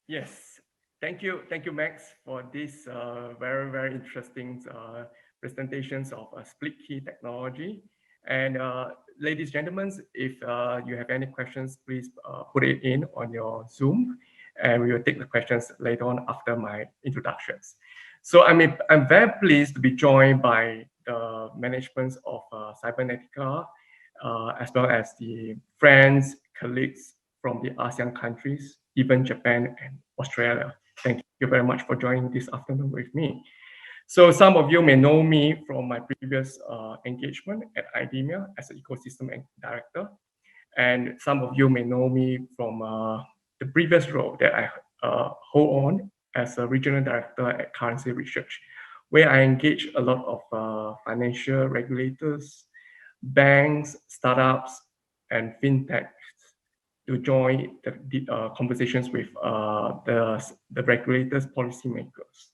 Yes, thank you, Max, for this very interesting presentations of split key technology. And ladies and gentlemen, if you have any questions, please put it in on your Zoom, and we will take the questions later on after my introductions. So I'm very pleased to be joined by the management of Cybernetica, as well as the friends, colleagues from the ASEAN countries, even Japan and Australia. Thank you very much for joining this afternoon with me. So some of you may know me from my previous engagement at IDEMIA as an ecosystem director. And some of you may know me from the previous role that I hold on as a regional director at Currency Research, where I engage a lot of financial regulators, banks, startups, and fintechs to join the conversations with the regulators, policymakers.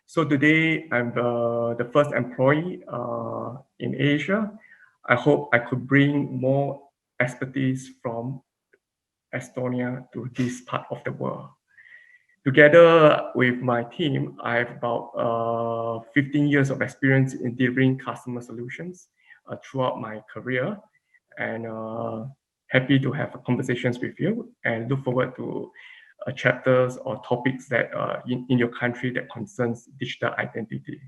So today, I'm the first employee in Asia. I hope I could bring more expertise from Estonia to this part of the world. Together with my team, I have about 15 years of experience in delivering customer solutions throughout my career, and happy to have conversations with you and look forward to chapters or topics that in your country that concerns digital identity.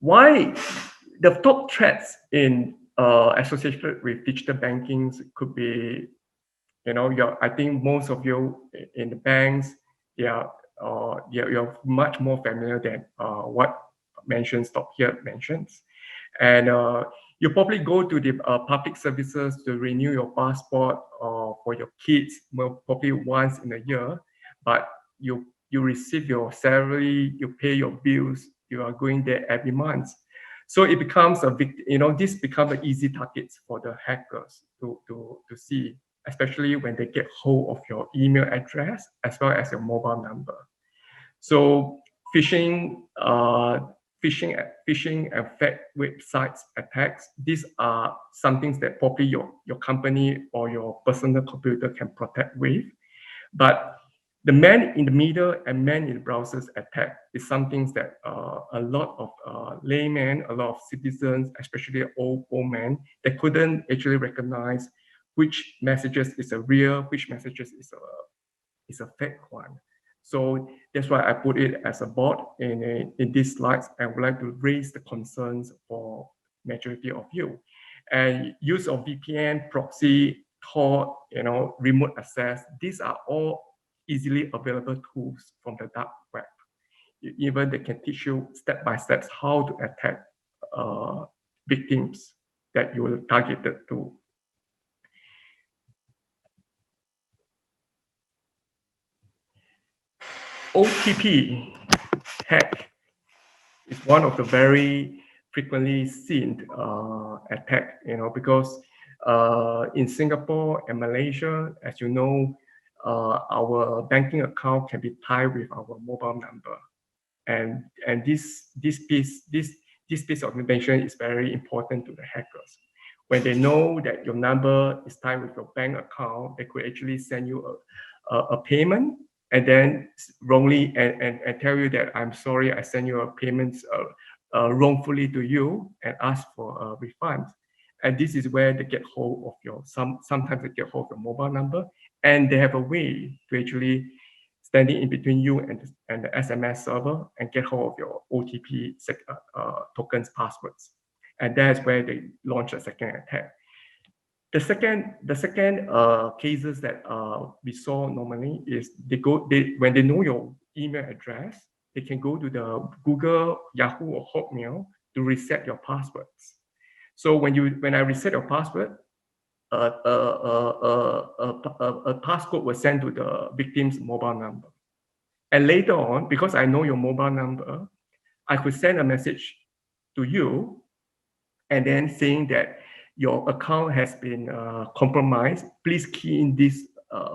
Why the top threats in associated with digital banking could be, I think most of you in the banks, you're much more familiar than what top here mentions, and you probably go to the public services to renew your passport for your kids, well, probably once in a year, but you receive your salary, you pay your bills, you are going there every month. So it becomes this becomes an easy targets for the hackers to see, especially when they get hold of your email address as well as your mobile number. So phishing and fake websites attacks, these are some things that probably your company or your personal computer can protect with. But the man in the middle and man in the browsers attack is something that a lot of laymen, a lot of citizens, especially old men, they couldn't actually recognize which messages is a real, which messages is a fake one. So that's why I put it as a bot in these slides. I would like to raise the concerns for majority of you. And use of VPN, proxy, Tor, remote access, these are all easily available tools from the dark web. Even they can teach you step by step how to attack victims that you will target to. OTP hack is one of the very frequently seen attack, because in Singapore and Malaysia, as you know, our banking account can be tied with our mobile number, and this piece of information is very important to the hackers. When they know that your number is tied with your bank account, they could actually send you a payment and then wrongly and tell you that I'm sorry, I sent you a payment wrongfully to you and ask for a refund. And this is where they get hold of your sometimes they get hold of your mobile number, and they have a way to actually standing in between you and the SMS server and get hold of your OTP tokens passwords. And that's where they launch a second attack. The second cases that we saw normally is when they know your email address, they can go to the Google, Yahoo, or Hotmail to reset your passwords. So when I reset your password, a passcode was sent to the victim's mobile number. And later on, because I know your mobile number, I could send a message to you and then saying that your account has been compromised, please key in this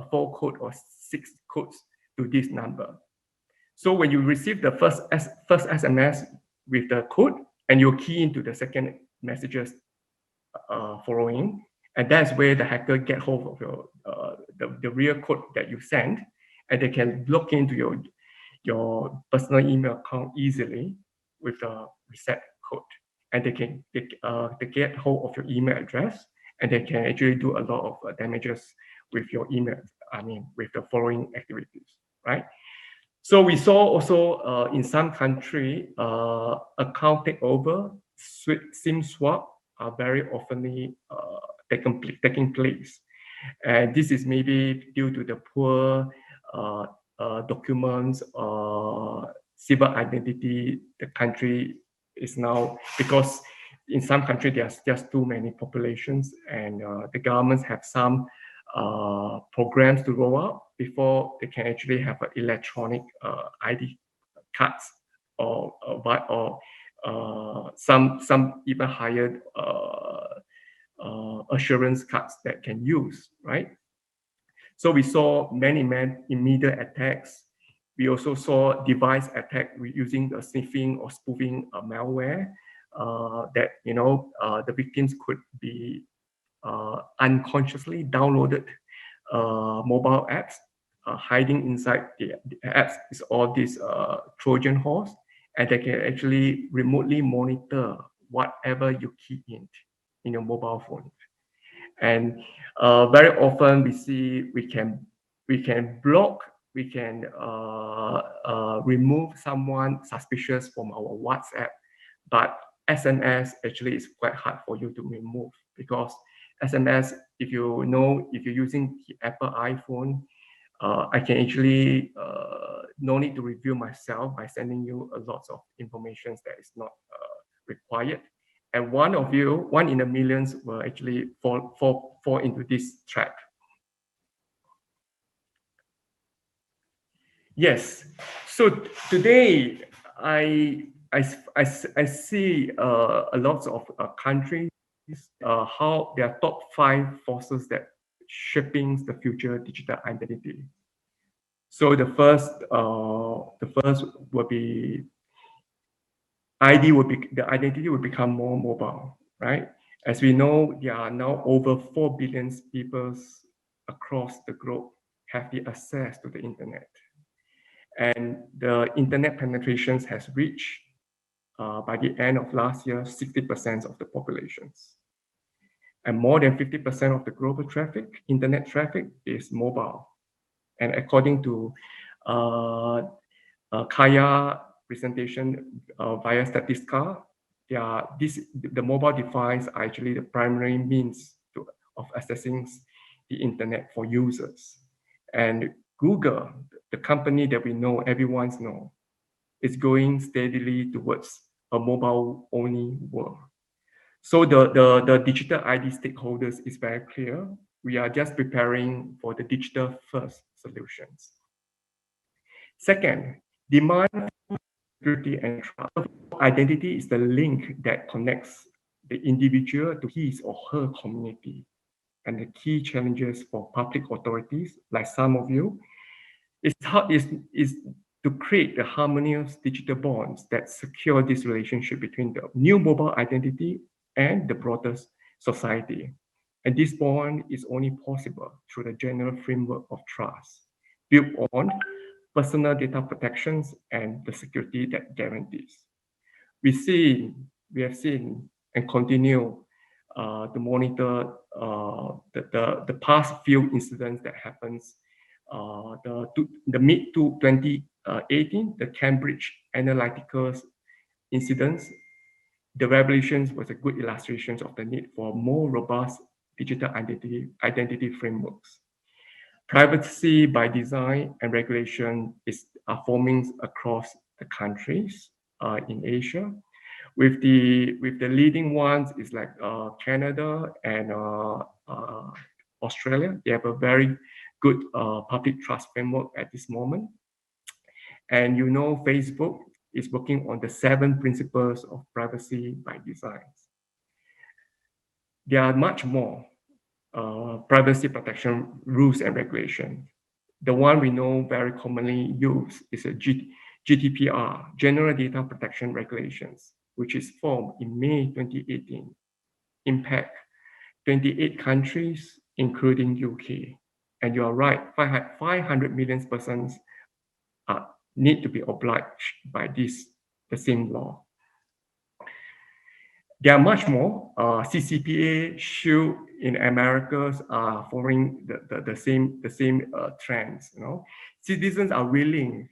4 code or 6 codes to this number. So when you receive the first SMS with the code, and you key into the second messages following, and that's where the hacker get hold of your the real code that you send, and they can look into your personal email account easily with the reset code, and they get hold of your email address, and they can actually do a lot of damages with your email. I mean, with the following activities, right? So we saw also in some country account takeover, SIM swap are very often taking place. And this is maybe due to the poor documents, cyber identity. The country is now, because in some country there's just too many populations, and the governments have some programs to roll out before they can actually have an electronic ID cards, or some even higher assurance cards that can use, right? So we saw many immediate attacks. We also saw device attack using the sniffing or spoofing malware that the victims could be unconsciously downloaded mobile apps. Hiding inside the apps is all these Trojan horse, and they can actually remotely monitor whatever you key in your mobile phone. And very often we see we can block, we can remove someone suspicious from our WhatsApp, but SMS actually is quite hard for you to remove, because SMS, if you're using the Apple iPhone, I can actually no need to review myself by sending you a lot of information that is not required. And one in a millions will actually fall into this trap. Yes. So today I see a lot of countries how there are top 5 forces that shaping the future digital identity. So the first will be the identity will become more mobile, right? As we know, there are now over 4 billion people across the globe have the access to the internet. And the internet penetrations has reached, by the end of last year, 60% of the populations. And more than 50% of the global traffic, internet traffic, is mobile. And according to Kaya presentation via Statistica, the mobile device are actually the primary means of accessing the internet for users. And Google, the company that we know, everyone's know, is going steadily towards a mobile-only world. So the digital ID stakeholders is very clear. We are just preparing for the digital first solutions. Second, demand for security and trust. Identity is the link that connects the individual to his or her community. And the key challenges for public authorities, like some of you, is to create the harmonious digital bonds that secure this relationship between the new mobile identity and the broader society. And this bond is only possible through the general framework of trust, built on personal data protections and the security that guarantees. We have seen and continue to monitor the past few incidents that happens. The mid to 2018, the Cambridge Analytica incidents, the revelations was a good illustration of the need for more robust digital identity frameworks. Privacy by design and regulation are forming across the countries in Asia. With the leading ones is like Canada and Australia. They have a very good public trust framework at this moment. And Facebook is working on the 7 principles of privacy by design. There are much more privacy protection rules and regulations. The one we know very commonly used is a GDPR, General Data Protection Regulations, which is formed in May 2018, impact 28 countries, including UK. And you are right, 500 million persons need to be obliged by the same law. There are much more. CCPA, Shield in Americas are following the same trends. Citizens are willing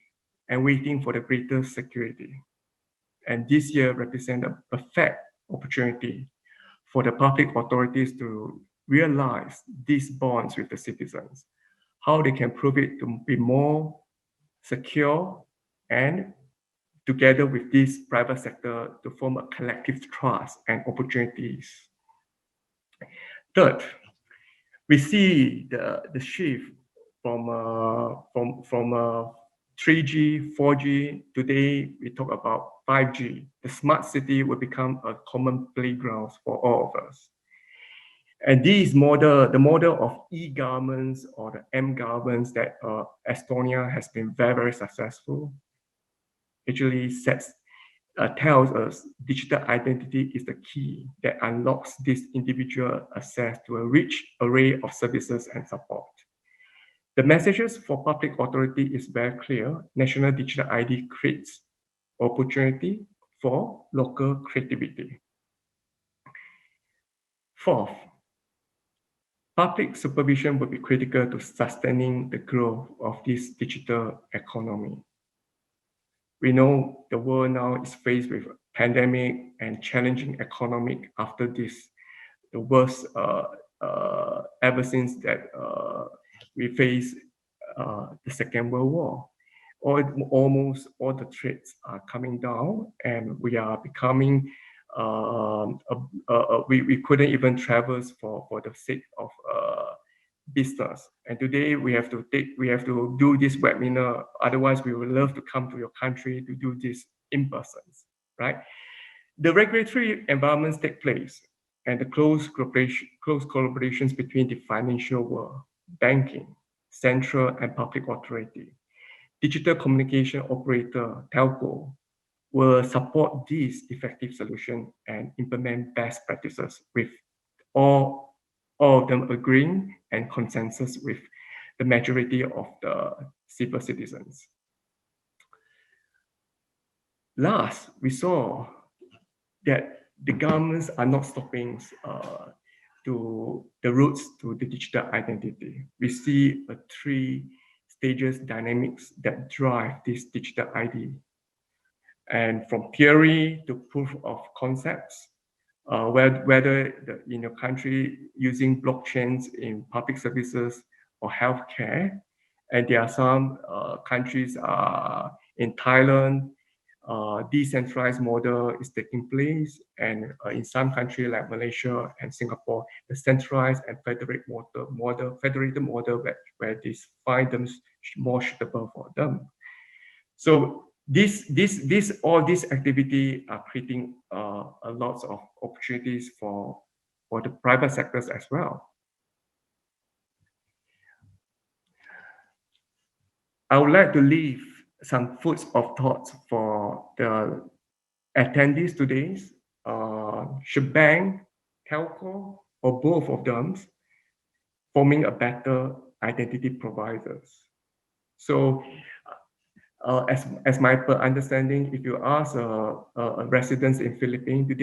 and waiting for the greater security. And this year represents a perfect opportunity for the public authorities to realize these bonds with the citizens, how they can prove it to be more secure and together with this private sector to form a collective trust and opportunities. Third, we see the shift from 3G, 4G. Today we talk about 5G. The smart city will become a common playground for all of us. And the model of e-governments or the m-governments that Estonia has been very, very successful, actually tells us digital identity is the key that unlocks this individual access to a rich array of services and support. The messages for public authority is very clear. National Digital ID creates opportunity for local creativity. Fourth, public supervision will be critical to sustaining the growth of this digital economy. We know the world now is faced with a pandemic and challenging economic after this, the worst ever since that we face the Second World War. Almost all the threats are coming down, and we are becoming we couldn't even travel for the sake of business. And today we have to do this webinar. Otherwise, we would love to come to your country to do this in person, right? The regulatory environments take place, and the close collaborations between the financial world, banking, central and public authority, digital communication operator, telco, will support this effective solution and implement best practices with all of them agreeing and consensus with the majority of the civil citizens. Last, we saw that the governments are not stopping to the roots to the digital identity. We see a 3 stages dynamics that drive this digital ID. And from theory to proof of concepts, whether in your country using blockchains in public services or healthcare. And there are some countries in Thailand, decentralized model is taking place. And in some countries like Malaysia and Singapore, the centralized and federated model where they find them more suitable for them. So all this activity are creating a lot of opportunities for the private sectors as well. I would like to leave some foods of thoughts for the attendees today. Should bank, telco, or both of them forming a better identity providers? So as my understanding, if you ask residents in Philippines, do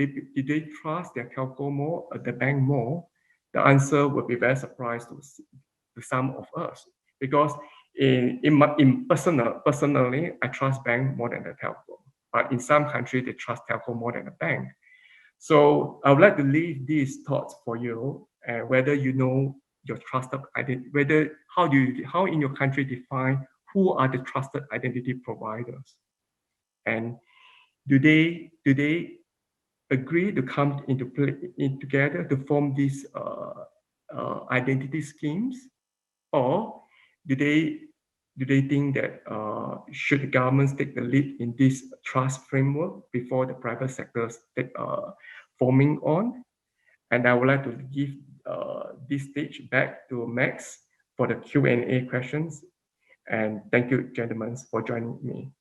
they trust their telco more, the bank more? The answer would be very surprised to some of us, because personally, I trust bank more than the telco. But in some countries, they trust telco more than the bank. So I would like to leave these thoughts for you, and whether you know your trusted identity, how in your country define who are the trusted identity providers, and do they agree to come together to form these identity schemes, or do they think that should the governments take the lead in this trust framework before the private sectors take forming on? And I would like to give this stage back to Max for the Q&A questions. And thank you, gentlemen, for joining me.